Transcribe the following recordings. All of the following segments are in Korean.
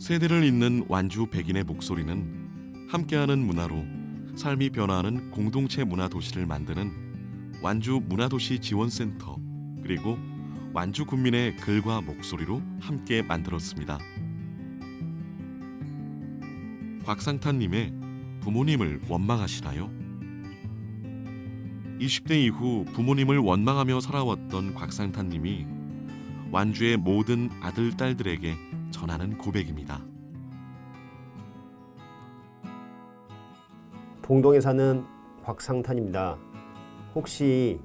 세대를 잇는 완주 백인의 목소리는 함께하는 문화로 삶이 변화하는 공동체 문화 도시를 만드는 완주 문화도시 지원센터 그리고 완주 군민의 글과 목소리로 함께 만들었습니다. 곽상탄님의 부모님을 원망하시나요? 20대 이후 부모님을 원망하며 살아왔던 곽상탄님이 완주의 모든 아들, 딸들에게 전하는 고백입니다. 봉동에 사는 곽상탄입니다. 혹시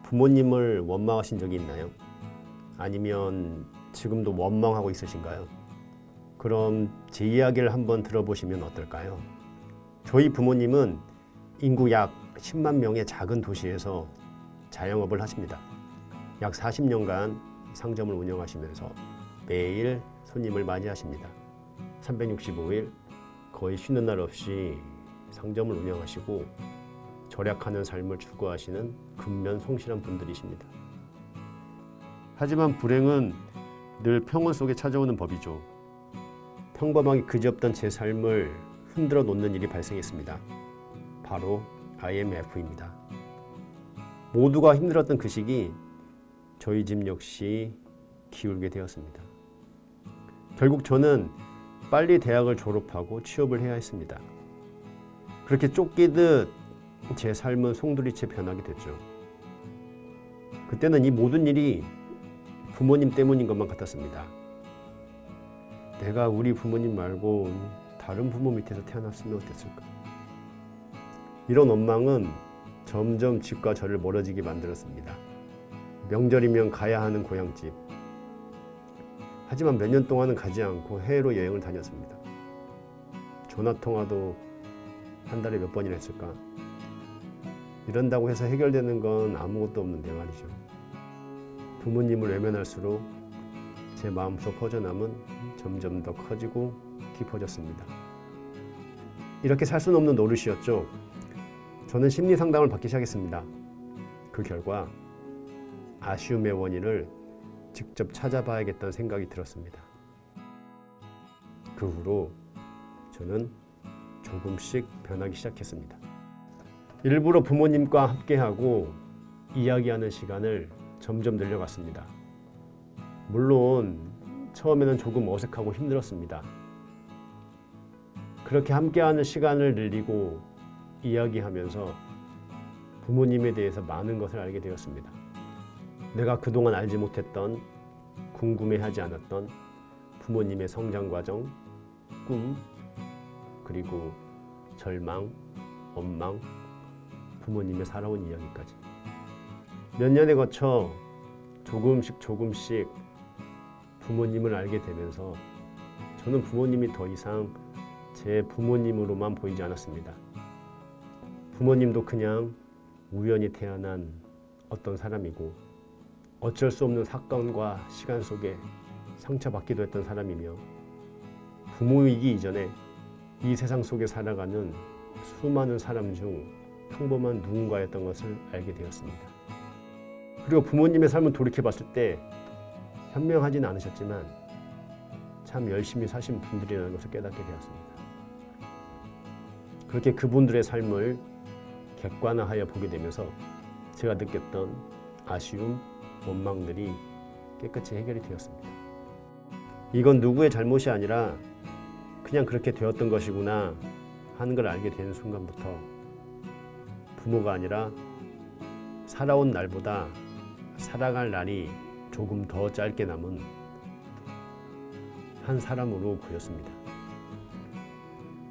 부모님을 원망하신 적이 있나요? 아니면 지금도 원망하고 있으신가요? 그럼 제 이야기를 한번 들어보시면 어떨까요? 저희 부모님은 인구 약 10만 명의 작은 도시에서 자영업을 하십니다. 약 40년간 상점을 운영하시면서 매일 손님을 맞이하십니다. 365일 거의 쉬는 날 없이 상점을 운영하시고 절약하는 삶을 추구하시는 근면 성실한 분들이십니다. 하지만 불행은 늘 평온 속에 찾아오는 법이죠. 평범하게 그지없던 제 삶을 흔들어 놓는 일이 발생했습니다. 바로 IMF입니다. 모두가 힘들었던 그 시기 저희 집 역시 기울게 되었습니다. 결국 저는 빨리 대학을 졸업하고 취업을 해야 했습니다. 그렇게 쫓기듯 제 삶은 송두리째 변하게 됐죠. 그때는 이 모든 일이 부모님 때문인 것만 같았습니다. 내가 우리 부모님 말고 다른 부모 밑에서 태어났으면 어땠을까? 이런 원망은 점점 집과 저를 멀어지게 만들었습니다. 명절이면 가야 하는 고향집. 하지만 몇 년 동안은 가지 않고 해외로 여행을 다녔습니다. 전화통화도 한 달에 몇 번이나 했을까? 이런다고 해서 해결되는 건 아무것도 없는데 말이죠. 부모님을 외면할수록 제 마음속 허전함은 점점 더 커지고 깊어졌습니다. 이렇게 살 수는 없는 노릇이었죠. 저는 심리 상담을 받기 시작했습니다. 그 결과 아쉬움의 원인을 직접 찾아봐야겠다는 생각이 들었습니다. 그 후로 저는 조금씩 변하기 시작했습니다. 일부러 부모님과 함께하고 이야기하는 시간을 점점 늘려갔습니다. 물론 처음에는 조금 어색하고 힘들었습니다. 그렇게 함께하는 시간을 늘리고 이야기하면서 부모님에 대해서 많은 것을 알게 되었습니다. 내가 그동안 알지 못했던, 궁금해하지 않았던 부모님의 성장 과정, 꿈, 그리고 절망, 원망, 부모님의 살아온 이야기까지. 몇 년에 거쳐 조금씩 부모님을 알게 되면서 저는 부모님이 더 이상 제 부모님으로만 보이지 않았습니다. 부모님도 그냥 우연히 태어난 어떤 사람이고 어쩔 수 없는 사건과 시간 속에 상처받기도 했던 사람이며 부모이기 이전에 이 세상 속에 살아가는 수많은 사람 중 평범한 누군가였던 것을 알게 되었습니다. 그리고 부모님의 삶을 돌이켜봤을 때 현명하지는 않으셨지만 참 열심히 사신 분들이라는 것을 깨닫게 되었습니다. 그렇게 그분들의 삶을 객관화하여 보게 되면서 제가 느꼈던 아쉬움, 원망들이 깨끗이 해결이 되었습니다. 이건 누구의 잘못이 아니라 그냥 그렇게 되었던 것이구나 하는 걸 알게 되는 순간부터 부모가 아니라 살아온 날보다 살아갈 날이 조금 더 짧게 남은 한 사람으로 보였습니다.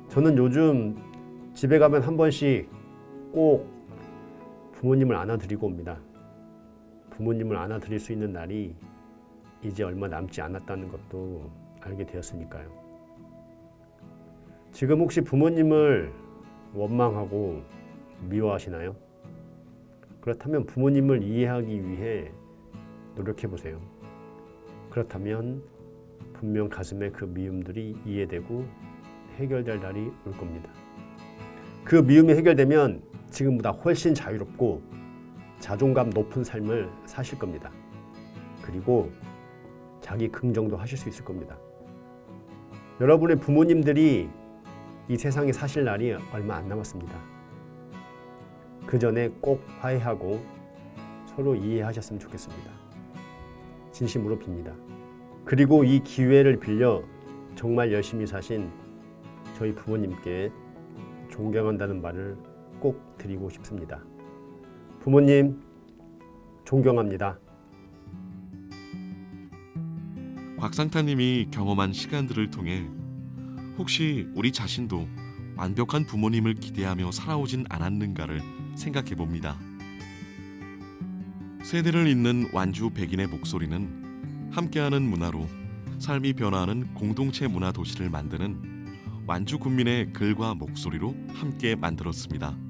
저는 요즘 집에 가면 한 번씩 꼭 부모님을 안아드리고 옵니다. 부모님을 안아드릴 수 있는 날이 이제 얼마 남지 않았다는 것도 알게 되었으니까요. 지금 혹시 부모님을 원망하고 미워하시나요? 그렇다면 부모님을 이해하기 위해 노력해 보세요. 그렇다면 분명 가슴에 그 미움들이 이해되고 해결될 날이 올 겁니다. 그 미움이 해결되면 지금보다 훨씬 자유롭고 자존감 높은 삶을 사실 겁니다. 그리고 자기 긍정도 하실 수 있을 겁니다. 여러분의 부모님들이 이 세상에 사실 날이 얼마 안 남았습니다. 그 전에 꼭 화해하고 서로 이해하셨으면 좋겠습니다. 진심으로 빕니다. 그리고 이 기회를 빌려 정말 열심히 사신 저희 부모님께 존경한다는 말을 꼭 드리고 싶습니다. 부모님, 존경합니다. 곽상타님이 경험한 시간들을 통해 혹시 우리 자신도 완벽한 부모님을 기대하며 살아오진 않았는가를 생각해 봅니다. 세대를 잇는 완주 백인의 목소리는 함께하는 문화로 삶이 변화하는 공동체 문화 도시를 만드는 완주 군민의 글과 목소리로 함께 만들었습니다.